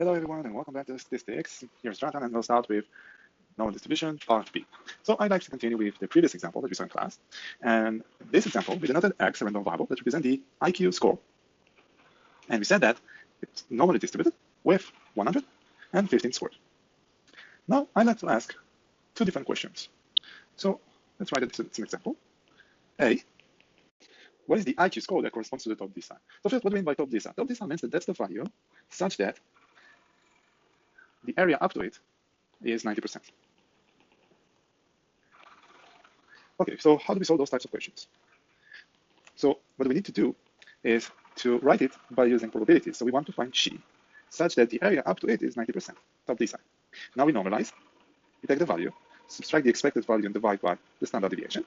Hello everyone and welcome back to Statistics. Here's Jonathan and we'll start with normal distribution, part B. So I'd like to continue with the previous example that we saw in class. And this example, we denoted X, a random variable that represents the IQ score. And we said that it's normally distributed with 115 scored. Now I'd like to ask two different questions. So let's write it as an example. A, what is the IQ score that corresponds to the top decile? So first, what do we mean by top decile? Top decile means that that's the value such that the area up to it is 90%. Okay, so how do we solve those types of questions? So what we need to do is to write it by using probabilities. So we want to find G such that the area up to it is 90%, top decile. Now we normalize, we take the value, subtract the expected value and divide by the standard deviation.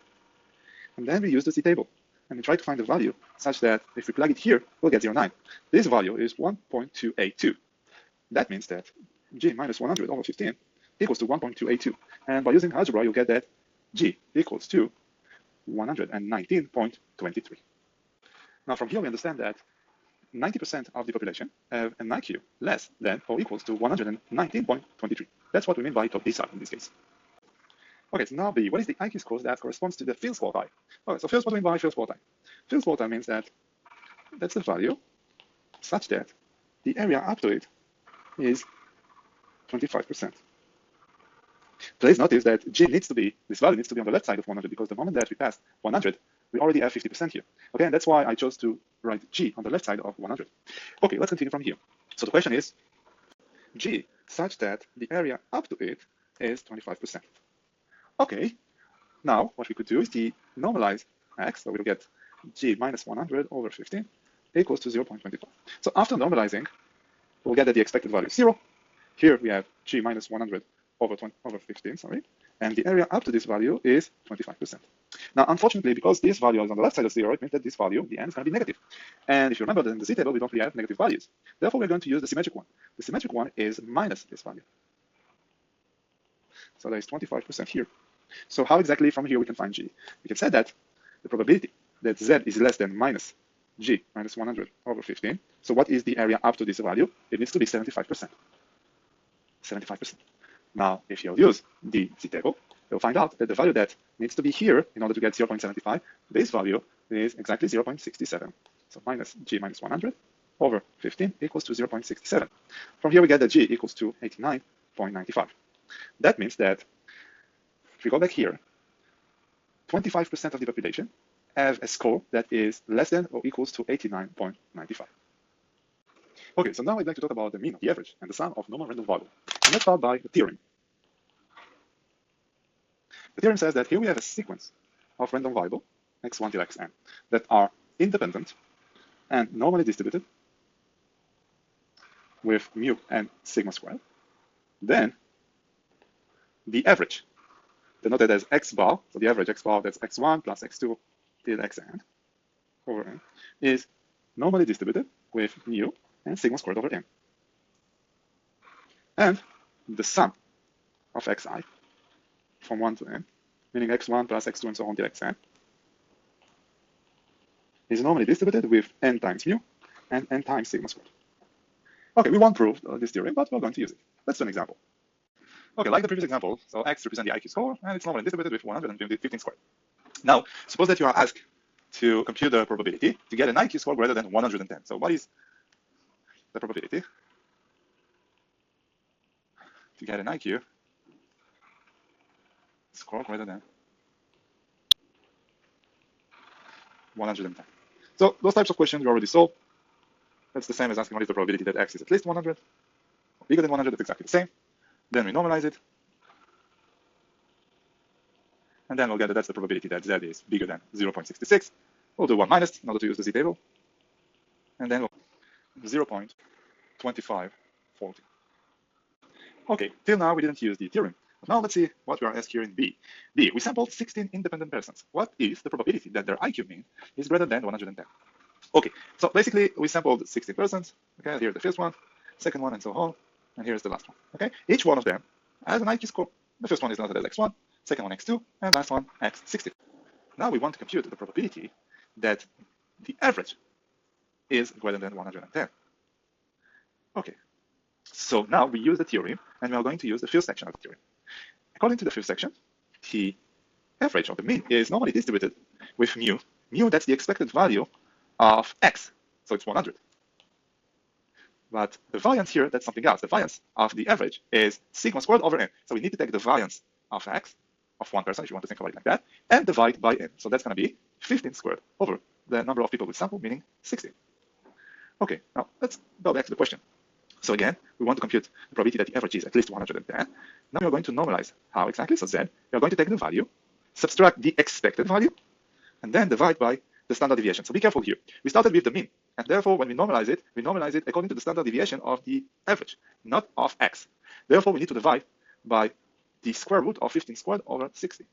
And then we use the z-table and we try to find the value such that if we plug it here, we'll get 0.9. This value is 1.282. That means that G minus 100 over 15 equals to 1.282. And by using algebra, you'll get that G equals to 119.23. Now from here, we understand that 90% of the population have an IQ less than or equals to 119.23. That's what we mean by top decile in this case. Okay, so now B, what is the IQ score that corresponds to the field quartile? Okay, so first what do we mean by field quartile? Field quartile means that that's the value such that the area up to it is 25%. Please notice that G needs to be, this value needs to be on the left side of 100 because the moment that we passed 100, we already have 50% here. Okay, and that's why I chose to write G on the left side of 100. Okay, let's continue from here. So the question is G such that the area up to it is 25%. Okay, now what we could do is to normalize X, so we'll get G minus 100 over 15 equals to 0.25. So after normalizing, we'll get that the expected value is 0. Here we have G minus 100 over 15, and the area up to this value is 25%. Now, unfortunately, because this value is on the left side of 0, it means that this value, the end, is going to be negative. And if you remember that in the z-table, we don't really have negative values. Therefore, we're going to use the symmetric one. The symmetric one is minus this value. So there is 25% here. So how exactly from here we can find G? We can say that the probability that Z is less than minus G minus 100 over 15. So what is the area up to this value? It needs to be 75%. 75%. Now, if you'll use the z-table, you'll find out that the value that needs to be here in order to get 0.75, this value is exactly 0.67. So minus G minus 100 over 15 equals to 0.67. From here, we get that G equals to 89.95. That means that if we go back here, 25% of the population have a score that is less than or equals to 89.95. Okay, so now I'd like to talk about the mean, the average, and the sum of normal random variable. And let's start by the theorem. The theorem says that here we have a sequence of random variable, x1 till xn, that are independent and normally distributed with mu and sigma squared. Then the average, denoted as x bar, so the average x bar, that's x1 plus x2 till xn over n, is normally distributed with mu and sigma squared over n. And the sum of xi from 1 to n, meaning x1 plus x2 and so on till xn, is normally distributed with n times mu and n times sigma squared. Okay, we won't prove this theorem, but we're going to use it. Let's do an example. Okay, like the previous example, so x represents the IQ score, and it's normally distributed with 115 squared. Now, suppose that you are asked to compute the probability to get an IQ score greater than 110. So what is the probability to get an IQ score greater than 110? So those types of questions we already solved. That's the same as asking what is the probability that x is at least 100, or bigger than 100. That's exactly the same. Then we normalize it. And then we'll get that that's the probability that Z is bigger than 0.66. We'll do 1 minus in order to use the z-table. And then we'll 0.2540. Okay, till now we didn't use the theorem. But now let's see what we are asked here in B. B, we sampled 16 independent persons. What is the probability that their IQ mean is greater than 110? Okay, so basically we sampled 16 persons. Okay, here's the first one, second one, and so on. And here's the last one. Okay, each one of them has an IQ score. The first one is denoted as x1, second one x2, and last one x60. Now we want to compute the probability that the average is greater than 110. Okay, So now we use the theorem, and we are going to use the first section of the theorem. According to the first section, the average of the mean is normally distributed with mu. Mu, that's the expected value of x, so it's 100. But the variance here, that's something else. The variance of the average is sigma squared over n. So we need to take the variance of x, of one person, if you want to think about it like that, and divide by n. So that's going to be 15 squared over the number of people we sample, meaning 60. Okay, now let's go back to the question. So again, we want to compute the probability that the average is at least 110. Now we are going to normalize. How exactly? So Z, we are going to take the value, subtract the expected value, and then divide by the standard deviation. So be careful here. We started with the mean, and therefore when we normalize it according to the standard deviation of the average, not of x. Therefore, we need to divide by the square root of 15 squared over 60.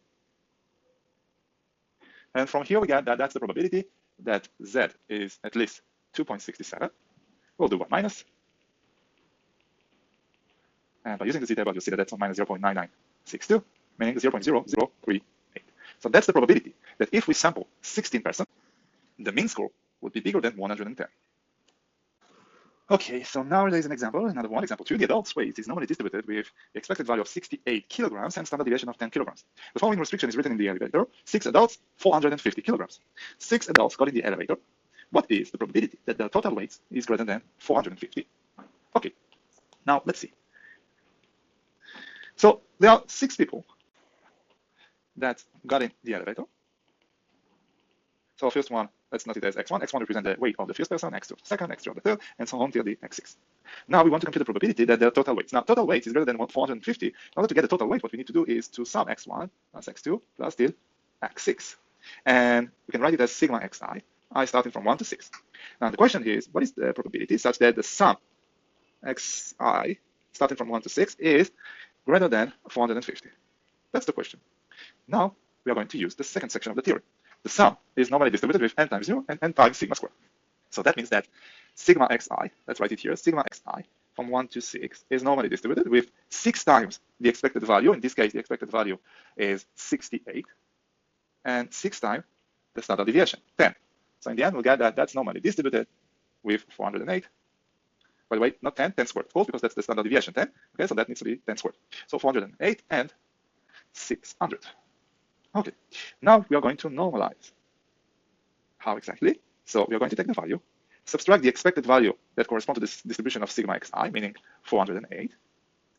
And from here we get that that's the probability that Z is at least 2.67. We'll do 1 minus. And by using the z table, you'll see that that's minus 0.9962, meaning 0.0038. So that's the probability that if we sample 16%, the mean score would be bigger than 110. Okay, so now there is an example, another one, example 2. The adult's weight is normally distributed with the expected value of 68 kilograms and standard deviation of 10 kilograms. The following restriction is written in the elevator. 6 adults, 450 kilograms. 6 adults got in the elevator. What is the probability that the total weight is greater than 450? Okay, now let's see. So there are 6 people that got in the elevator. So first one, let's note it as x1. x1 represents the weight of the first person, x2 of the second, x3 of the third, and so on till the x6. Now we want to compute the probability that the total weight. Now total weight is greater than 450. In order to get the total weight, what we need to do is to sum x1 plus x2 plus till x6. And we can write it as sigma xi, I starting from 1 to 6. Now the question is, what is the probability such that the sum xi starting from 1 to 6 is greater than 450? That's the question. Now we are going to use the second section of the theorem. The sum is normally distributed with n times 0 and n times sigma squared. So that means that sigma xi, let's write it here, sigma xi from 1 to 6 is normally distributed with 6 times the expected value. In this case, the expected value is 68, and 6 times the standard deviation, 10. So in the end, we'll get that that's normally distributed with 408. By the way, not 10, 10 squared, of course, because that's the standard deviation, 10. Okay, so that needs to be 10 squared. So 408 and 600. Okay, now we are going to normalize. How exactly? So we are going to take the value, subtract the expected value that corresponds to this distribution of sigma xi, meaning 408,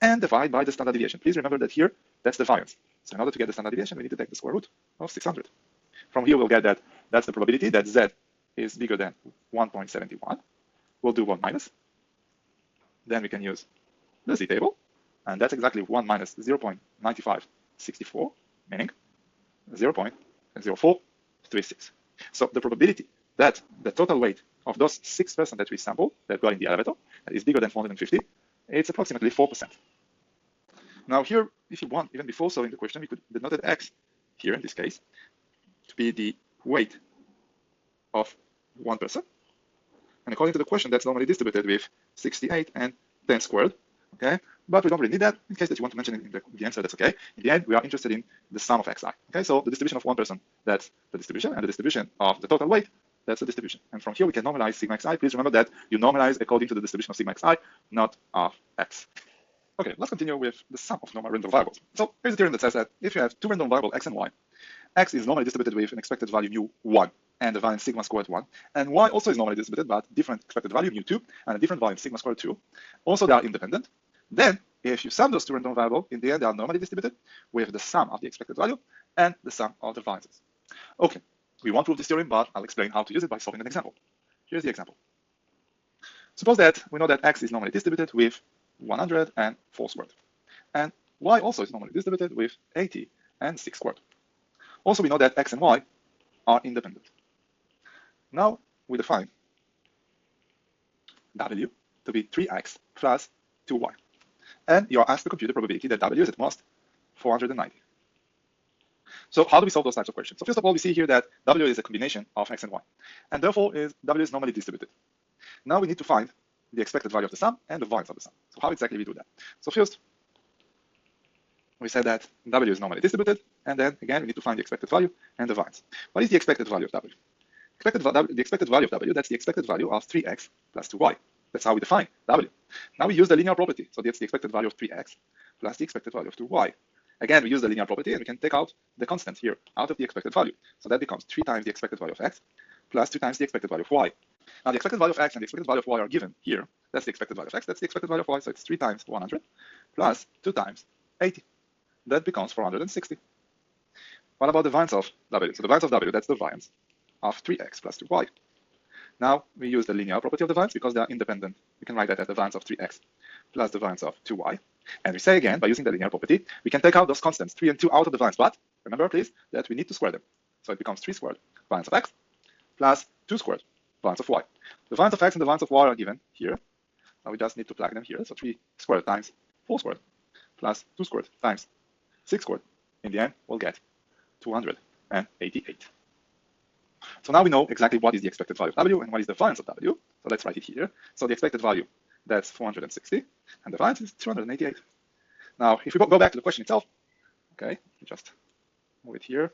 and divide by the standard deviation. Please remember that here, that's the variance. So in order to get the standard deviation, we need to take the square root of 600. From here, we'll get that that's the probability that z is bigger than 1.71. We'll do 1 minus. Then we can use the z table, and that's exactly 1 minus 0.9564, meaning 0.0436. So the probability that the total weight of those 6 persons that we sampled that got in the elevator is bigger than 450, it's approximately 4%. Now here, if you want, even before solving the question, we could denote x here in this case to be the weight of 1 person. And according to the question, that's normally distributed with 68 and 10 squared. Okay, but we don't really need that. In case that you want to mention it in the answer, that's okay. In the end, we are interested in the sum of xi. Okay, so the distribution of 1 person, that's the distribution, and the distribution of the total weight, that's the distribution. And from here, we can normalize sigma xi. Please remember that you normalize according to the distribution of sigma xi, not of x. Okay, let's continue with the sum of normal random variables. So here's a theorem that says that if you have 2 random variables x and y, x is normally distributed with an expected value mu 1 and a variance sigma squared 1, and y also is normally distributed but different expected value mu 2 and a different variance sigma squared 2. Also, they are independent. Then, if you sum those 2 random variables, in the end, they are normally distributed with the sum of the expected value and the sum of the variances. Okay, we won't prove this theorem, but I'll explain how to use it by solving an example. Here's the example. Suppose that we know that x is normally distributed with 104 squared, and y also is normally distributed with 80 and 6 squared. Also, we know that x and y are independent. Now, we define w to be 3x plus 2y. And you are asked to compute the probability that w is at most 490. So how do we solve those types of questions? So first of all, we see here that w is a combination of x and y, and therefore w is normally distributed. Now we need to find the expected value of the sum and the variance of the sum. So how exactly we do that? So first, we said that w is normally distributed, and then again we need to find the expected value and the variance. What is the expected value of w? The expected value of w, that's the expected value of 3x plus 2y. That's how we define W. Now we use the linear property. So that's the expected value of 3x plus the expected value of 2y. Again, we use the linear property and we can take out the constant here out of the expected value. So that becomes 3 times the expected value of x plus 2 times the expected value of y. Now the expected value of x and the expected value of y are given here. That's the expected value of x, that's the expected value of y. So it's 3 times 100 plus 2 times 80. That becomes 460. What about the variance of w? So the variance of w, that's the variance of 3x plus 2y. Now we use the linear property of the variance because they are independent. We can write that as the variance of 3x plus the variance of 2y. And we say again, by using the linear property, we can take out those constants, 3 and 2, out of the variance. But remember, please, that we need to square them. So it becomes 3 squared variance of x plus 2 squared variance of y. The variance of x and the variance of y are given here. Now we just need to plug them here. So 3 squared times 4 squared plus 2 squared times 6 squared. In the end, we'll get 288. So now we know exactly what is the expected value of w and what is the variance of w. So let's write it here. So the expected value, that's 460, and the variance is 288. Now, if we go back to the question itself, okay, just move it here,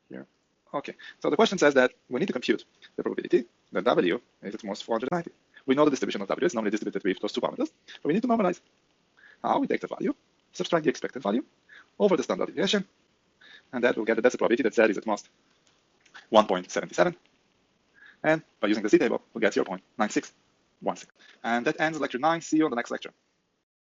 here. Okay, so the question says that we need to compute the probability that w is at most 490. We know the distribution of w is normally distributed with those two parameters, but we need to normalize. Now we take the value, subtract the expected value over the standard deviation, and that will get that's the probability that z is at most 1.77. And by using the z table, we'll get 0.9616. And that ends lecture 9. See you on the next lecture.